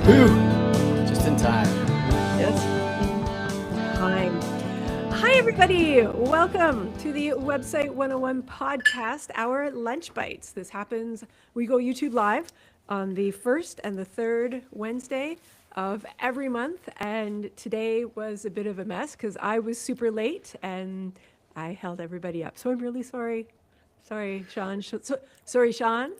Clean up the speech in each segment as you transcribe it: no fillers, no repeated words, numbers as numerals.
Whew, just in time. Yes. Hi. Hi, everybody. Welcome to the Website 101 podcast, our Lunch Bites. This happens, we go YouTube Live on the first and the third Wednesday of every month. And today was a bit of a mess because I was super late and I held everybody up. So I'm really sorry. Sorry, Sean. Sorry, Sean.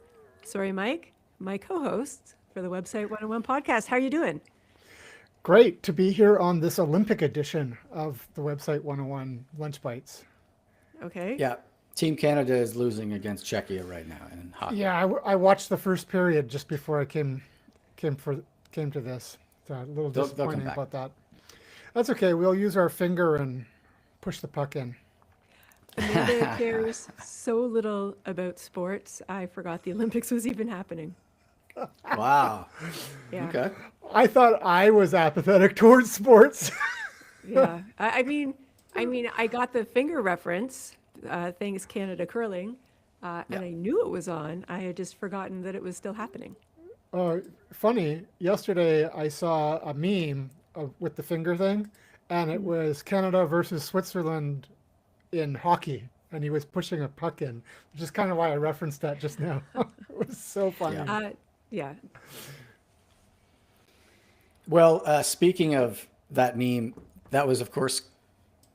Sorry, Mike, my co-host for the Website 101 podcast. How are you doing? Great to be here on this Olympic edition of the Website 101 Lunch Bites. Okay. Yeah, Team Canada is losing against Czechia right now in hockey. Yeah, I watched the first period just before I came to this. So a little They'll come disappointing back. about that. That's okay. We'll use our finger and push the puck in. Amanda cares so little about sports. I forgot the Olympics was even happening. Wow. Yeah. Okay. I thought I was apathetic towards sports. Yeah. I mean, I got the finger reference, thanks Canada curling, and I knew it was on. I had just forgotten that it was still happening. Funny, yesterday I saw a meme with the finger thing, and it was Canada versus Switzerland in hockey, and he was pushing a puck in, which is kind of why I referenced that just now. It was so funny. Yeah. Yeah. Well, speaking of that meme, that was, of course,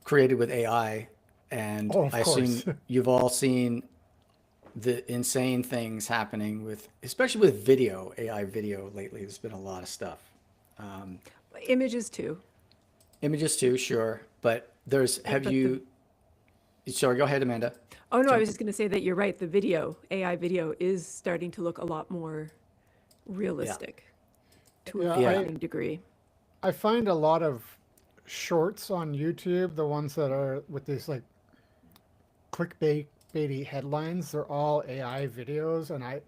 created with AI. And Oh, of I assume course. you've all seen the insane things happening with, especially with video, AI video lately. There's been a lot of stuff. Images too. Images too, sure. But have But you, sorry, go ahead, Amanda. Oh no, I was just going to say that you're right. The video, AI video, is starting to look a lot more realistic to a Yeah, frightening degree. I find a lot of shorts on YouTube, the ones that are with these like clickbaity headlines, they're all AI videos, and I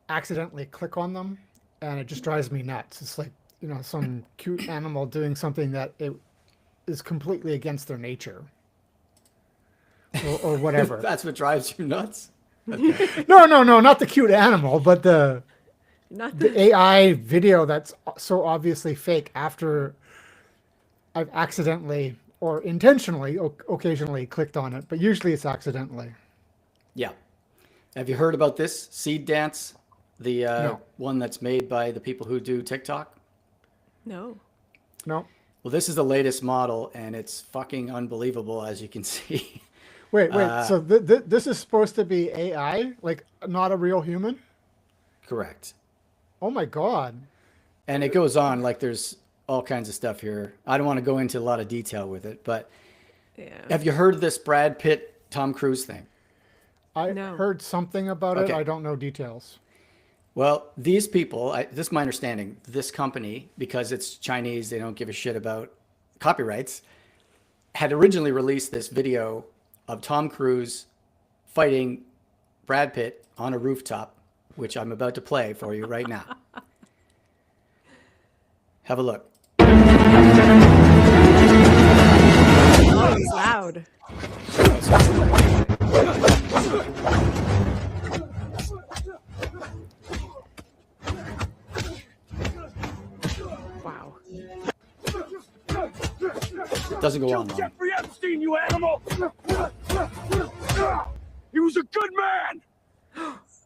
accidentally click on them, and it just drives me nuts. It's like, some cute animal doing something that it is completely against their nature, or whatever. That's what drives you nuts. No, not the cute animal, but the Not the AI video that's so obviously fake after I've accidentally or intentionally occasionally clicked on it, but usually it's accidentally. Yeah. Have you heard about this seed dance? The No. one that's made by the people who do TikTok? no. No. Well, this is the latest model, and it's fucking unbelievable, as you can see. Wait. So this is supposed to be AI, like not a real human? Correct. Oh my God. And it goes on, like there's all kinds of stuff here. I don't want to go into a lot of detail with it, but Yeah. have you heard of this Brad Pitt, Tom Cruise thing? I No. heard something about it. Okay. I don't know details. Well, these people, this is my understanding, this company, because it's Chinese, they don't give a shit about copyrights, had originally released this video of Tom Cruise fighting Brad Pitt on a rooftop, which I'm about to play for you right now. Have a look. Oh, it's loud. Wow. It doesn't go on long. Jeffrey Epstein, you animal! He was a good man!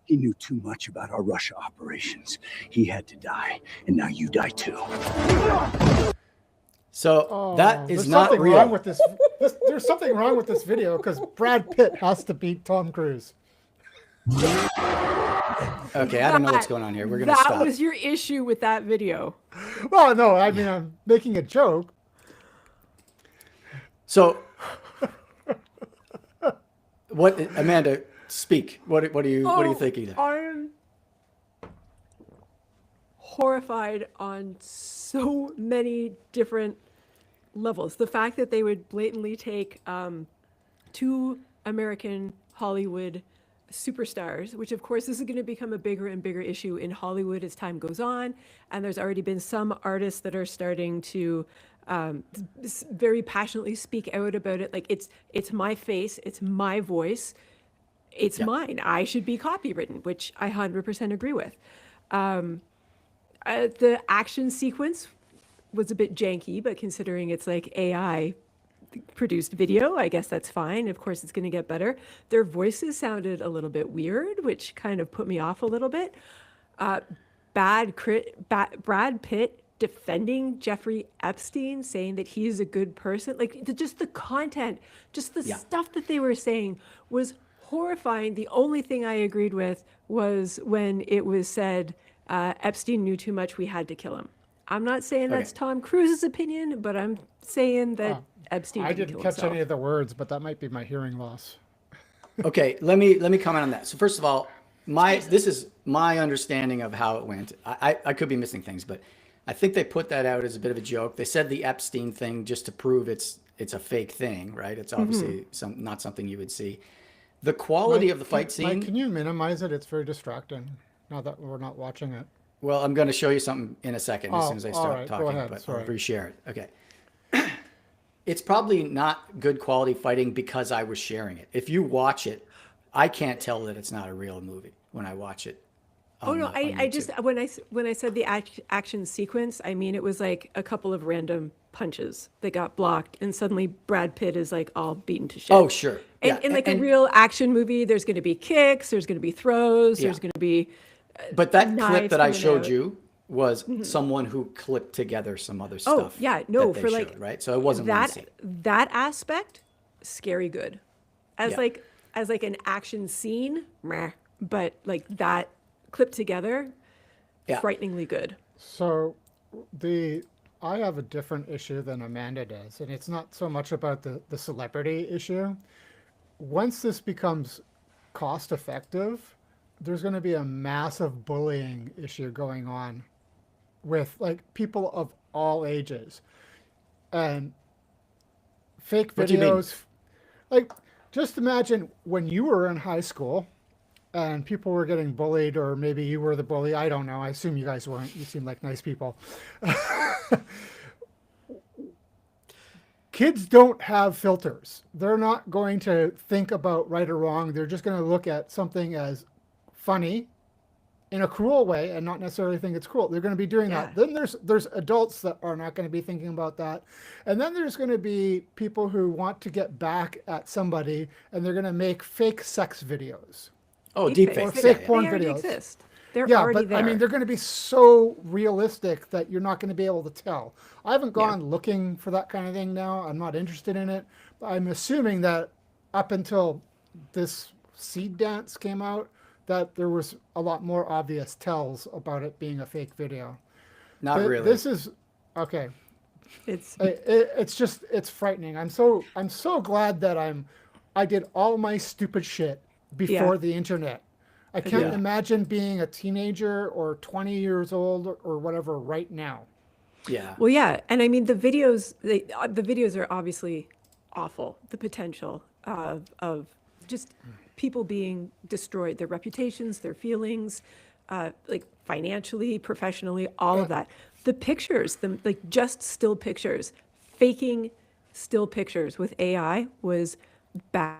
He knew too much about our Russia operations. He had to die, and now you die too. So that is There's not something real. wrong with this. There's something wrong with this video because Brad Pitt has to beat Tom Cruise. Okay, I don't know what's going on here. We're gonna That stop. was your issue with that video. Well, no, I mean I'm making a joke. So, what, Amanda? Speak. What are you thinking? I'm horrified on so many different levels. The fact that they would blatantly take two American Hollywood superstars, which of course this is going to become a bigger and bigger issue in Hollywood as time goes on. And there's already been some artists that are starting to very passionately speak out about it. Like it's my face, it's my voice, it's mine. I should be copywritten, which I 100% agree with. The action sequence was a bit janky, but considering it's like AI produced video, I guess that's fine. Of course, it's going to get better. Their voices sounded a little bit weird, which kind of put me off a little bit. Brad Pitt defending Jeffrey Epstein, saying that he's a good person. Like just the content, just the stuff that they were saying was horrifying. The only thing I agreed with was when it was said Epstein knew too much, we had to kill him. I'm not saying that's Tom Cruise's opinion, but I'm saying that Epstein I didn't didn't kill catch himself. any of the words, but that might be my hearing loss. Okay, let me comment on that. So first of all, this is my understanding of how it went. I could be missing things, but I think they put that out as a bit of a joke. They said the Epstein thing just to prove it's a fake thing, right? It's obviously not something you would see. The quality of the fight scene. Mike, can you minimize it? It's very distracting now that we're not watching it. Well, I'm going to show you something in a second as soon as I start right, go talking, ahead, but sorry. I'll reshare it. Okay. It's probably not good quality fighting because I was sharing it. If you watch it, I can't tell that it's not a real movie when I watch it. Oh no, on I just YouTube. when I said the action sequence, I mean it was like a couple of random punches that got blocked, and suddenly Brad Pitt is like all beaten to shit. Oh, sure. And Yeah. in like a real action movie, there's going to be kicks, there's going to be throws, Yeah. there's going to be But that clip knives that I coming showed out. you was someone who clipped together some other Oh stuff. yeah, no, that they for like showed, right? So it wasn't one that scene. that aspect, scary good. As Yeah. like an action scene, meh, but like that clipped together, Yeah. frighteningly good. So I have a different issue than Amanda does, and it's not so much about the celebrity issue. Once this becomes cost effective, there's going to be a massive bullying issue going on with like people of all ages and fake What do you mean? videos. Like, just imagine when you were in high school and people were getting bullied, or maybe you were the bully. I don't know. I assume you guys weren't. You seem like nice people. Kids don't have filters. They're not going to think about right or wrong. They're just going to look at something as funny in a cruel way and not necessarily think it's cruel. They're going to be doing that. Then there's adults that are not going to be thinking about that. And then there's going to be people who want to get back at somebody, and they're going to make fake sex videos. Oh, Deepfakes. deepfakes. Fake Yeah, porn They already videos. exist. They're Yeah, already but there. I mean, they're going to be so realistic that you're not going to be able to tell. I haven't gone looking for that kind of thing now. I'm not interested in it. But I'm assuming that up until this seed dance came out, that there was a lot more obvious tells about it being a fake video. Not really. This is okay. It's It's frightening. I'm so glad that I did all my stupid shit before the internet. I can't Yeah. imagine being a teenager or 20 years old or whatever right now. Yeah. well, yeah, and I mean the videos are obviously awful. The potential of just people being destroyed, their reputations, their feelings, like financially, professionally, all of that. The pictures, like just still pictures, faking still pictures with AI was bad.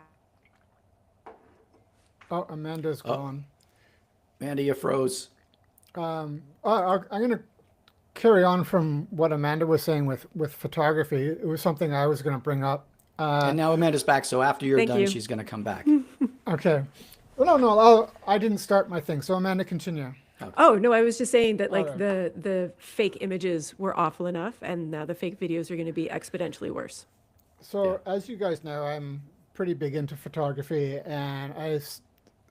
Oh, Amanda's gone. Mandy, you froze. I'm going to carry on from what Amanda was saying with photography. It was something I was going to bring up. And now Amanda's back, so after you're Thank done, you. she's going to come back. Okay. Well, no, I didn't start my thing. So Amanda, continue. Oh, no, I was just saying that like Alright. the fake images were awful enough, and now the fake videos are going to be exponentially worse. So as you guys know, I'm pretty big into photography, and I've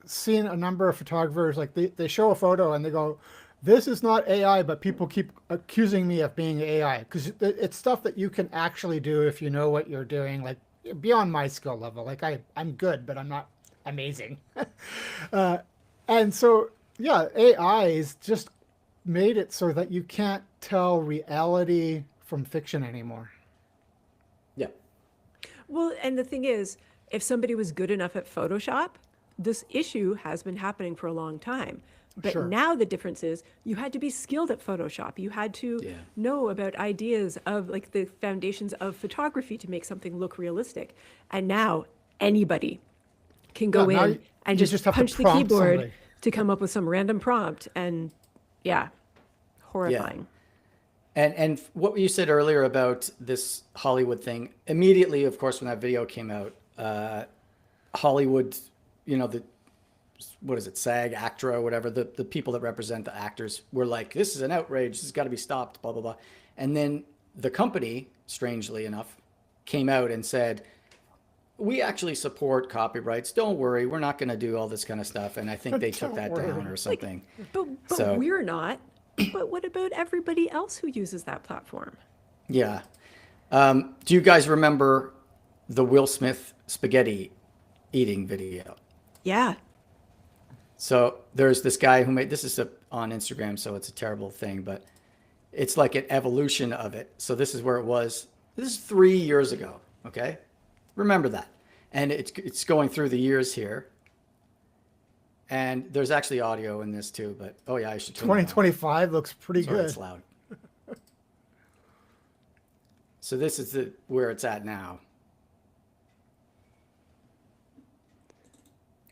seen a number of photographers, like they show a photo and they go, this is not AI, but people keep accusing me of being AI, because it's stuff that you can actually do if you know what you're doing, like beyond my skill level. Like I'm good, but I'm not amazing. And so, yeah, AI's just made it so that you can't tell reality from fiction anymore. Yeah. Well, and the thing is, if somebody was good enough at Photoshop, this issue has been happening for a long time. But Sure. now the difference is you had to be skilled at Photoshop. You had to know about ideas of like the foundations of photography to make something look realistic. And now anybody can go now in you and just have to punch the prompt keyboard somebody. to come up with some random prompt. And yeah, horrifying. And what you said earlier about this Hollywood thing, immediately, of course, when that video came out, Hollywood, what is it, SAG, ACTRA, whatever, the people that represent the actors were like, this is an outrage, this has got to be stopped, blah, blah, blah. And then the company, strangely enough, came out and said, we actually support copyrights. Don't worry, we're not going to do all this kind of stuff. And I think they took that down or something. But So- we're not. But what about everybody else who uses that platform? Yeah. Do you guys remember the Will Smith spaghetti eating video? Yeah. So there's this guy who made, this is on Instagram, so it's a terrible thing, but it's like an evolution of it. So this is where it was. This is 3 years ago. Okay. Remember that. And it's going through the years here. And there's actually audio in this too, but oh yeah, I should turn it on. 2025 looks pretty Sorry, good. it's loud. So this is where it's at now.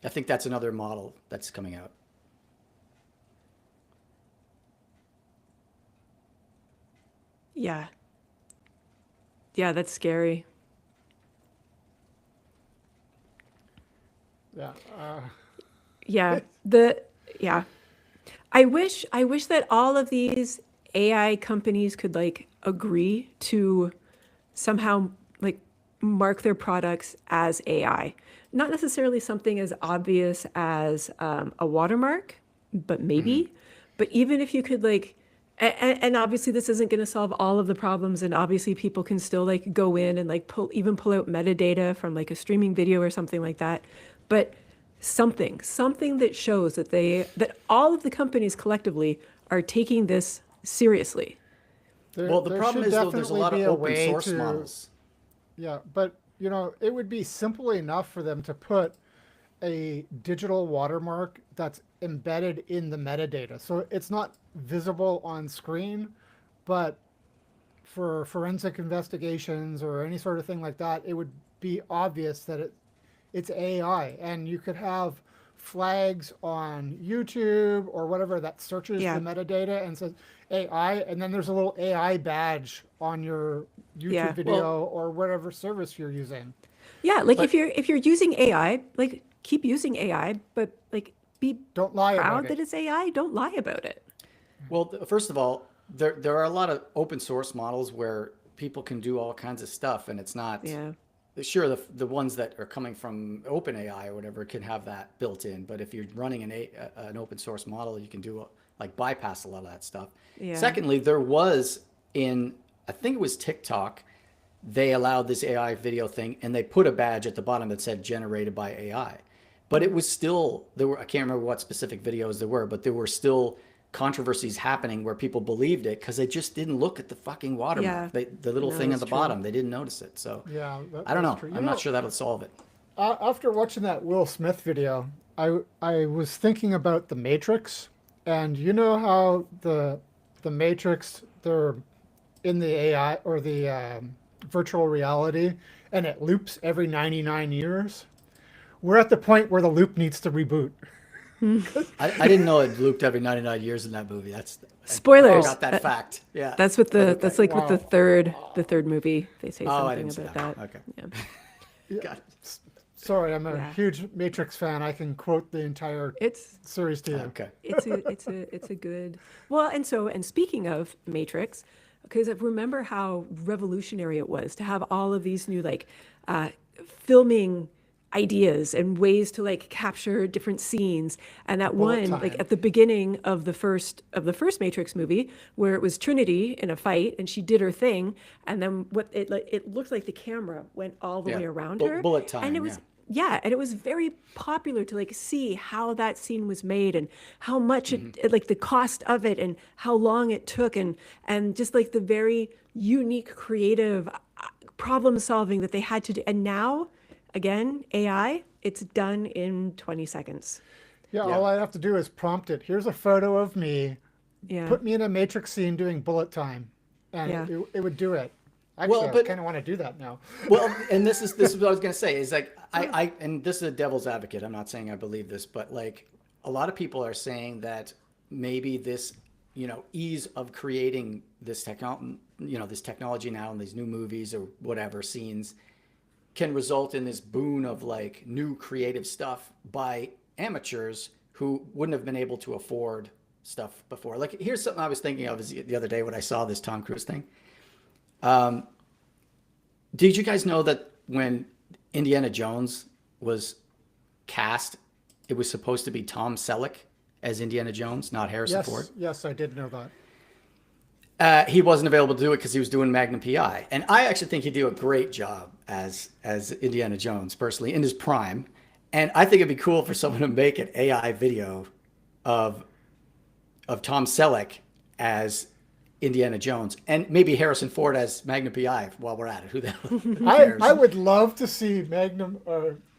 I think that's another model that's coming out. Yeah. Yeah, that's scary. Yeah. Yeah. Yeah. I wish that all of these AI companies could like agree to somehow like mark their products as AI. Not necessarily something as obvious as a watermark, but maybe. But even if you could like, and obviously this isn't going to solve all of the problems, and obviously people can still like go in and like pull out metadata from like a streaming video or something like that. But something that shows that all of the companies collectively are taking this seriously. Well, the problem is though, there's a lot of open source models. Yeah, but it would be simple enough for them to put a digital watermark that's embedded in the metadata. So it's not visible on screen, but for forensic investigations or any sort of thing like that, it would be obvious that it's AI. And you could have flags on YouTube or whatever that searches the metadata and says AI, and then there's a little AI badge on your YouTube video or whatever service you're using. Yeah, like if you're using AI, like keep using AI, but like don't lie proud about it. that it's AI. Don't lie about it. Well, first of all, there are a lot of open source models where people can do all kinds of stuff, and it's not. Yeah. Sure, the ones that are coming from OpenAI or whatever can have that built in, but if you're running an open source model, you can do like bypass a lot of that stuff. Yeah. Secondly, there was I think it was TikTok, they allowed this AI video thing, and they put a badge at the bottom that said generated by AI. But it was still, I can't remember what specific videos there were, but there were still controversies happening where people believed it because they just didn't look at the fucking watermark. Yeah. The little thing at the bottom, they didn't notice it. So Yeah, I don't know. that's true. I'm not sure that'll solve it. After watching that Will Smith video, I was thinking about The Matrix, and you know how the Matrix, they're in the AI or the virtual reality, and it loops every 99 years. We're at the point where the loop needs to reboot. I didn't know it looped every 99 years in that movie. Spoilers. I got that fact. Yeah. That's what that's like Wow. with the third movie. They say I something didn't see about that. Okay. Yeah. Got it. Sorry, I'm a Yeah. huge Matrix fan. I can quote the entire It's series to you. Okay. it's a good and speaking of Matrix, because I remember how revolutionary it was to have all of these new like filming ideas and ways to like capture different scenes, and that Bullet one like time. at the beginning of the first Matrix movie where it was Trinity in a fight and she did her thing, and then it looked like the camera went all the Yeah. way around Bu- her, bullet time, and it was and it was very popular to like see how that scene was made and how much it like the cost of it and how long it took, and just like the very unique creative problem solving that they had to do. And now again, AI, it's done in 20 seconds. Yeah, Yeah. all I have to do is prompt it. Here's a photo of me. Yeah. Put me in a Matrix scene doing bullet time, and Yeah. it would do it. Actually, Well, but- I kind of want to do that now. Well, and this is what I was going to say is like, and this is a devil's advocate. I'm not saying I believe this, but like a lot of people are saying that maybe this ease of creating this this technology now and these new movies or whatever scenes can result in this boon of like new creative stuff by amateurs who wouldn't have been able to afford stuff before. Like here's something I was thinking of is the other day when I saw this Tom Cruise thing. Did you guys know that when Indiana Jones was cast, it was supposed to be Tom Selleck as Indiana Jones, not Harrison Ford? Yes, I did know that. He wasn't available to do it because he was doing Magnum PI, and I actually think he'd do a great job as Indiana Jones personally in his prime. And I think it'd be cool for someone to make an AI video of Tom Selleck as Indiana Jones and maybe Harrison Ford as Magnum PI while we're at it. Who the hell cares? I would love to see Magnum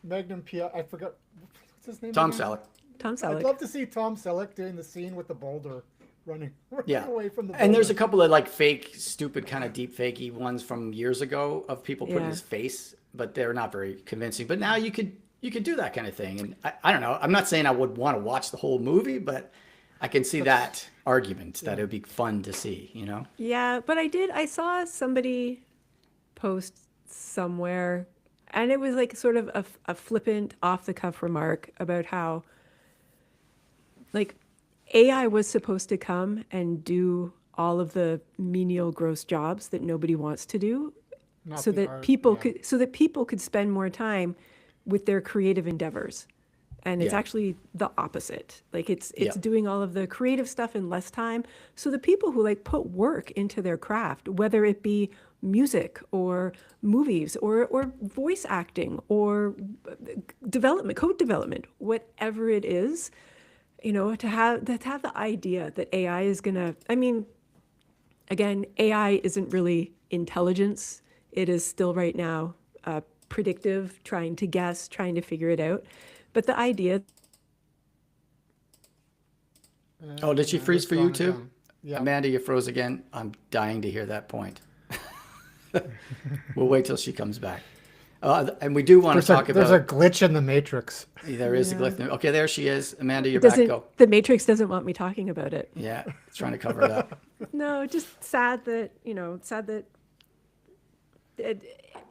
PI. I forgot what's his name. Tom again? Selleck. Tom Selleck. I'd love to see Tom Selleck doing the scene with the boulder running Yeah. away from the boulder. And there's a couple of like fake, stupid kind of deep fakey ones from years ago of people putting Yeah. his face, but they're not very convincing. But now you could do that kind of thing. And I don't know. I'm not saying I would want to watch the whole movie, but I can see that argument that it would be fun to see, Yeah, but I saw somebody post somewhere, and it was like sort of a flippant, off the cuff remark about how, like, AI was supposed to come and do all of the menial, gross jobs that nobody wants to do, Not so the that art, people yeah. could spend more time with their creative endeavors. And it's Yeah. actually the opposite. Like it's Yeah. doing all of the creative stuff in less time. So the people who like put work into their craft, whether it be music or movies or voice acting or development, code development, whatever it is, to have the idea that AI is gonna, I mean, again, AI isn't really intelligence. It is still right now predictive, trying to guess, trying to figure it out. But the idea, Oh, did she Yeah, freeze it's for you gone too? again. Yeah. Amanda, you froze again. I'm dying to hear that point. We'll wait till she comes back. And we do want to talk There's a about. glitch in the matrix. There is a Yeah. glitch. Okay, there she is. Amanda, you're back. doesn't Go. the Matrix doesn't want me talking about it. Yeah, it's trying to cover it up. No, just sad that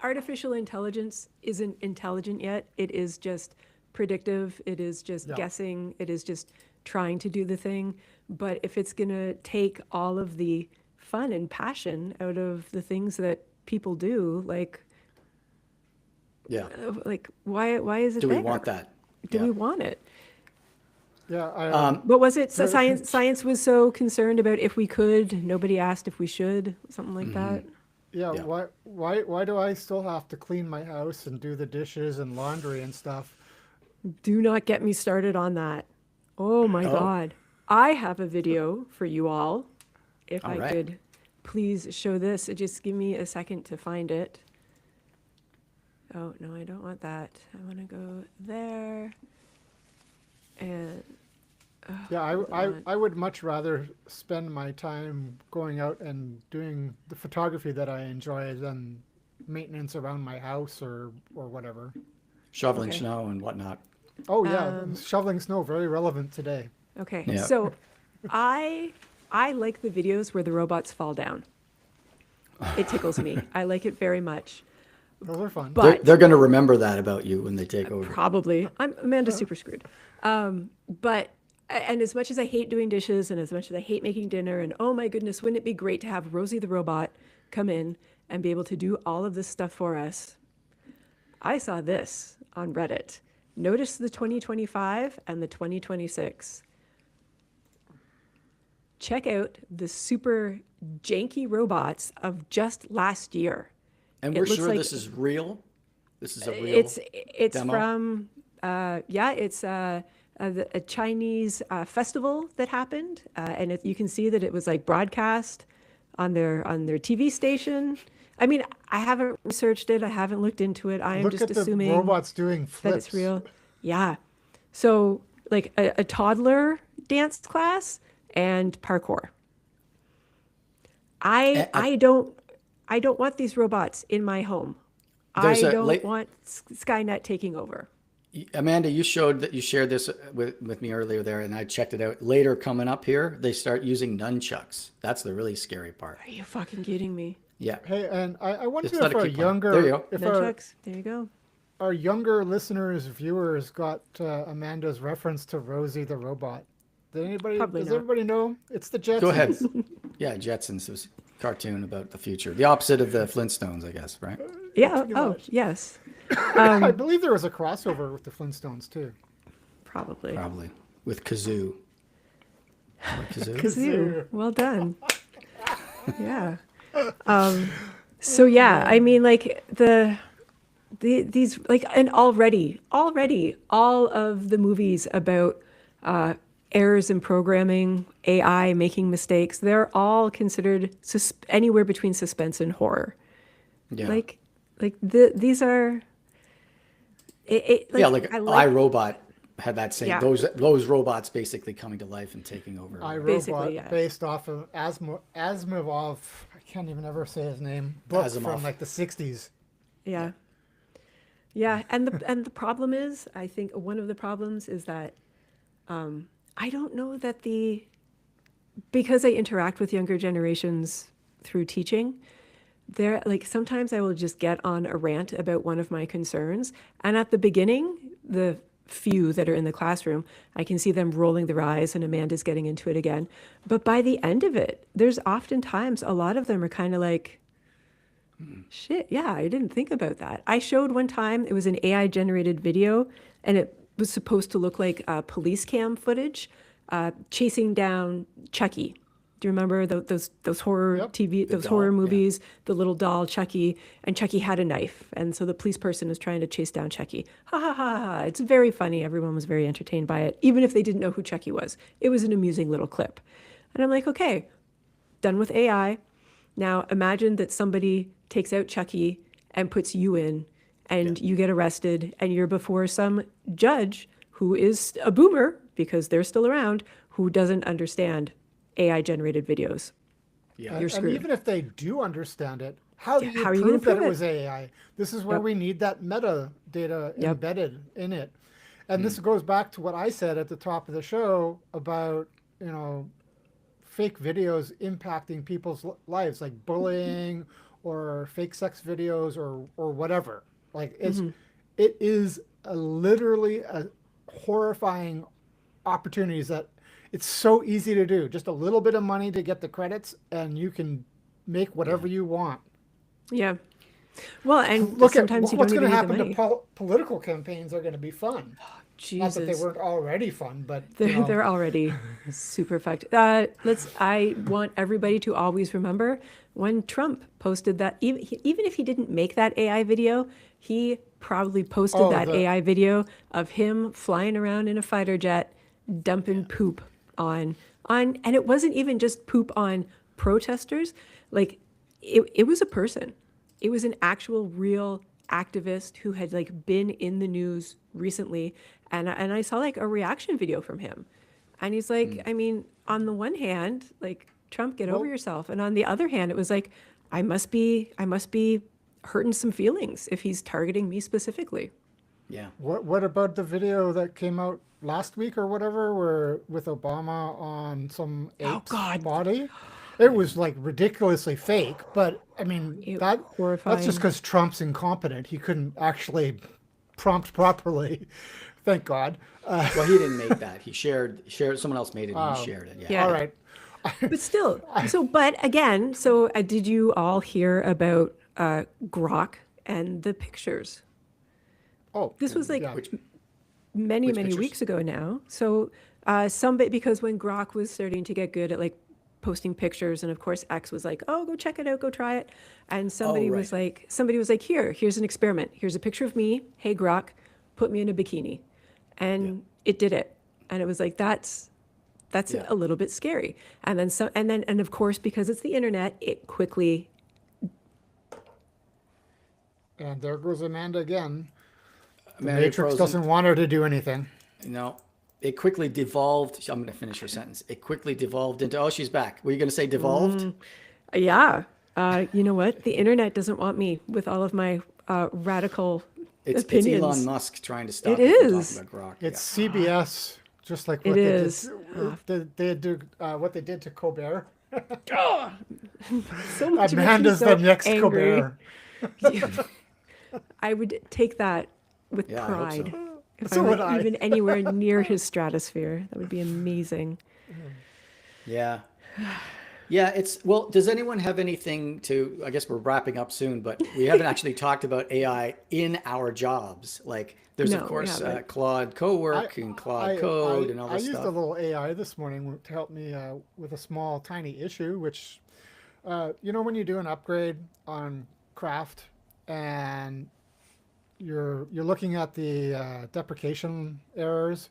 artificial intelligence isn't intelligent yet. It is just predictive. It is just Yeah. guessing. It is just trying to do the thing. But if it's going to take all of the fun and passion out of the things that people do, like Yeah. why is it Do we there? want that? Do Yeah. we want it? Yeah, What was it? So There- science was so concerned about if we could, nobody asked if we should, something like Mm-hmm. that. yeah. Yeah. Why do I still have to clean my house and do the dishes and laundry and stuff? Do not get me started on that. Oh my Oh. God. I have a video for you all. If All I right. could please show this. Just give me a second to find it. Oh, no, I don't want that. I want to go there. And Yeah, on. I would much rather spend my time going out and doing the photography that I enjoy than maintenance around my house or whatever. Shoveling Okay. snow and whatnot. Oh yeah, shoveling snow, very relevant today. okay, Yeah. so I like the videos where the robots fall down. It tickles me. I like it very much. Those are fun. But They're going to remember that about you when they take over. probably. Amanda's super screwed. And as much as I hate doing dishes and as much as I hate making dinner, and oh my goodness, wouldn't it be great to have Rosie the robot come in and be able to do all of this stuff for us? I saw this on Reddit. Notice the 2025 and the 2026. Check out the super janky robots of just last year. And It we're looks sure like- this is real? This is a real It's demo? from it's a Chinese festival that happened, and you can see that it was like broadcast on their TV station. I mean, I haven't researched it. I haven't looked into it. I am Look just at the assuming robots doing that flips. it's real. Yeah. So like a toddler dance class and parkour. I don't want these robots in my home. I There's a don't late- want Skynet taking over. Amanda, you shared this with me earlier there, and I checked it out. Later, coming up here, they start using nunchucks. That's the really scary part. Are you fucking kidding me? Yeah, Hey, and I wonder just let if it our keep playing. There you younger, go. if Nunchucks. There you go. our younger listeners, viewers got Amanda's reference to Rosie the robot. Probably Does not. everybody know? It's the Jetsons. Go ahead. Yeah, Jetsons. It was a cartoon about the future. The opposite of the Flintstones, I guess, right? Yeah. Pretty Oh, much. yes. I believe there was a crossover with the Flintstones too. Probably. Probably with Kazoo. Or Kazoo? Kazoo. Well done. Yeah. So yeah, I mean, like these like, and already all of the movies about errors in programming, AI making mistakes, they're all considered anywhere between suspense and horror. Yeah. These are. Yeah, like I like iRobot had that same Yeah. those robots basically coming to life and taking over. Basically, iRobot, yeah. based off of Asimov. I can't even ever say his name. Book Asimov. from like the 60s. Yeah. Yeah, and the problem is, I think one of the problems is that I don't know that because I interact with younger generations through teaching, they're like sometimes I will just get on a rant about one of my concerns, and at the beginning, the few that are in the classroom, I can see them rolling their eyes and Amanda's getting into it again. But by the end of it, there's oftentimes a lot of them are kind of like, shit, yeah, I didn't think about that. I showed one time, it was an AI generated video, and it was supposed to look like police cam footage chasing down Chucky. Do you remember those horror Yep. TV, those doll, horror yeah. movies, the little doll Chucky, and Chucky had a knife, and so the police person was trying to chase down Chucky. Ha ha ha ha! It's very funny. Everyone was very entertained by it, even if they didn't know who Chucky was. It was an amusing little clip, and I'm like, okay, done with AI. Now imagine that somebody takes out Chucky and puts you in, and you get arrested, and you're before some judge who is a boomer because they're still around, who doesn't understand AI generated videos. Yeah. You're And screwed. even if they do understand it, how do you how are you gonna prove that prove it it? was AI? This is where Yep. we need that metadata Yep. embedded in it. And this goes back to what I said at the top of the show about, fake videos impacting people's lives, like bullying or fake sex videos or whatever. Like it is literally a horrifying opportunities that it's so easy to do. Just a little bit of money to get the credits, and you can make whatever you want. Yeah. Well, and Look at sometimes you what's don't going to even need the happen money. to political campaigns are going to be fun. Not that they Jesus. weren't already fun, but They're already super fucked. I want everybody to always remember when Trump posted that, even if he didn't make that AI video, he probably posted Oh, that the- AI video of him flying around in a fighter jet, dumping poop on, and it wasn't even just poop on protesters. Like it was a person. It was an actual real activist who had like been in the news recently, and I saw like a reaction video from him, and he's like, I mean, on the one hand, like Trump, get over yourself, and on the other hand, it was like, I must be hurting some feelings if he's targeting me specifically. Yeah. What about the video that came out last week or whatever, where with Obama on some ape's God. body? It was like ridiculously fake, but I mean that's horrifying. just because Trump's incompetent. He couldn't actually prompt properly. Thank God. Well, he didn't make that. He shared. Someone else made it and he shared it. Yeah. Yeah. All right. But still, but again, did you all hear about Grok and the pictures? Oh, This was like yeah. many pictures? weeks ago now. So because when Grok was starting to get good at like posting pictures, and of course X was like, oh, go check it out, go try it, and somebody was like, here's an experiment, here's a picture of me, hey Grok, put me in a bikini, and it did it, and it was like that's a little bit scary, and then of course, because it's the internet, it quickly. And there goes Amanda again. The Amanda Matrix frozen. doesn't want her to do anything. No, it quickly devolved. I'm going to finish her sentence. It quickly devolved into, oh, she's back. Were you going to say devolved? Yeah. You know what? The internet doesn't want me with all of my radical It's opinions. Elon Musk trying to stop It you from is. talking about Grok. It's CBS, just like It what is. they did, what they did to Colbert. So much of it Amanda's is so the next angry. Colbert. I would take that with Yeah, I hope so. pride. If So I would were I. even anywhere near his stratosphere, that would be amazing. Yeah. Yeah, well, does anyone have anything to, I guess we're wrapping up soon, but we haven't actually talked about AI in our jobs. Like there's No, of we course haven't. Claude Cowork and Claude Code and all I this used a stuff. little AI this morning to help me with a small, tiny issue, which, when you do an upgrade on Craft and you're looking at the deprecation errors,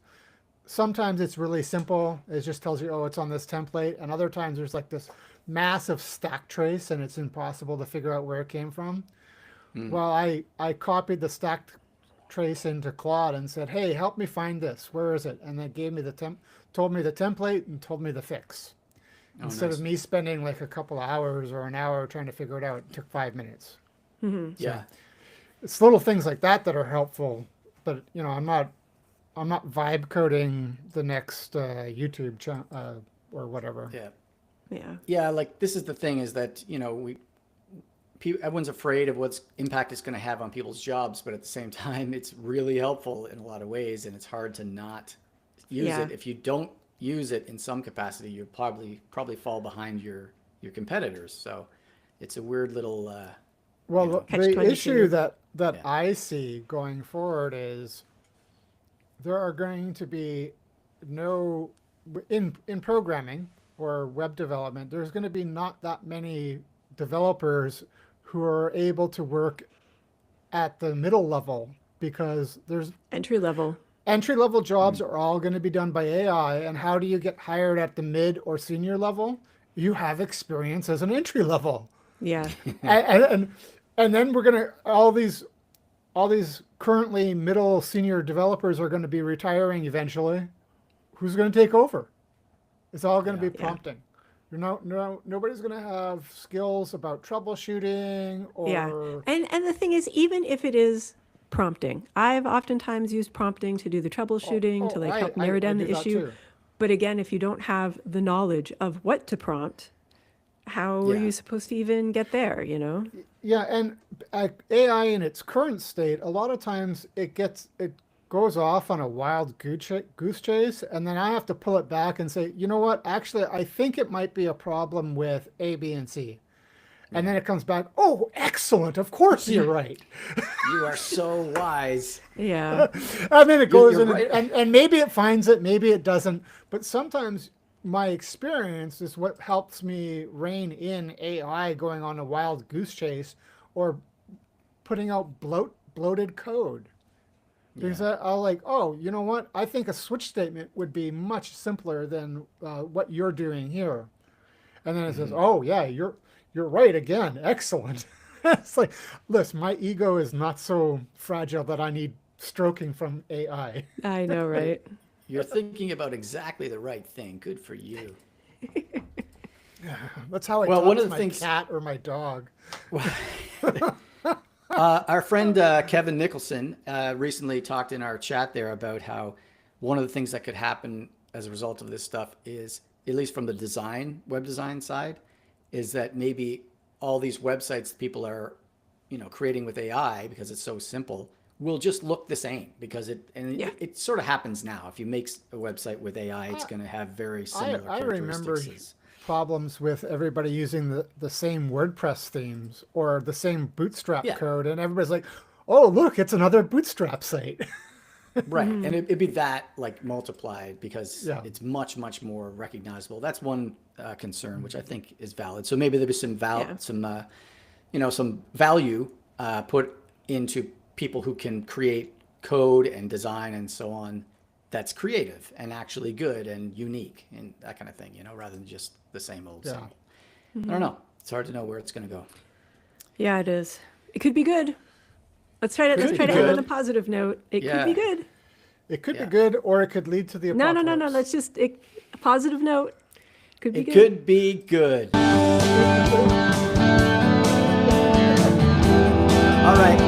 sometimes it's really simple. It just tells you, oh, it's on this template. And other times there's like this massive stack trace and it's impossible to figure out where it came from. Well, I copied the stack trace into Claude and said, hey, help me find this. Where is it? And it gave me told me the template and told me the fix. Instead of me spending like a couple of hours or an hour trying to figure it out, it took 5 minutes. Yeah. It's little things like that are helpful. But, I'm not vibe coding the next YouTube channel or whatever. Yeah. Yeah. Yeah, like this is the thing is that, everyone's afraid of what's impact it's going to have on people's jobs, but at the same time, it's really helpful in a lot of ways, and it's hard to not use it. If you don't use it in some capacity, you probably fall behind your competitors. So it's a weird little. Well, Catch the 22. issue that I see going forward is there are going to be no in programming or web development. There's going to be not that many developers who are able to work at the middle level because there's Entry level. entry level jobs are all going to be done by AI. And how do you get hired at the mid or senior level? You have experience as an entry level. Yeah. And then we're gonna all these currently middle senior developers are going to be retiring eventually. Who's going to take over? It's all going to be prompting. Nobody's going to have skills about troubleshooting or Yeah. And the thing is, even if it is prompting, I've oftentimes used prompting to do the troubleshooting, to like help narrow down the do that issue. too. But again, if you don't have the knowledge of what to prompt, how are Yeah. you supposed to even get there, Yeah, and AI in its current state, a lot of times it goes off on a wild goose chase, and then I have to pull it back and say, you know what? Actually, I think it might be a problem with A, B, and C. And then it comes back, oh, excellent. Of course you're right. You are so wise. Yeah. And then it goes You're in right. and maybe it finds it, maybe it doesn't. But sometimes my experience is what helps me rein in AI going on a wild goose chase or putting out bloated code. Because I'll like, oh, you know what? I think a switch statement would be much simpler than what you're doing here. And then it says, oh, yeah, you're right again. Excellent. It's like, listen, my ego is not so fragile that I need stroking from AI. I know, right? You're thinking about exactly the right thing. Good for you. That's how I Well, talk one to of the my things- cat or my dog. Our friend Kevin Nicholson recently talked in our chat there about how one of the things that could happen as a result of this stuff is, at least from the web design side, is that maybe all these websites people are, creating with AI because it's so simple will just look the same because it sort of happens now. If you make a website with AI, it's going to have very similar I remember characteristics. problems with everybody using the same WordPress themes or the same Bootstrap code, and everybody's like, "Oh, look, it's another Bootstrap site." Right, and it'd be that like multiplied because Yeah. it's much more recognizable. That's one concern, which I think is valid. So maybe there'll be some some value put into people who can create code and design and so on that's creative and actually good and unique and that kind of thing, rather than just the same old Yeah. same. I don't know. It's hard to know where it's going to go. Yeah, it is. It could be good. Let's try to Could end be on a good. positive note. It Yeah. could be good. It could Yeah. be good, or it could lead to the No, apocalypse. no. Let's just a positive note. Could be It good. could be good. All right.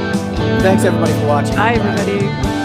Thanks everybody for watching. Bye, everybody.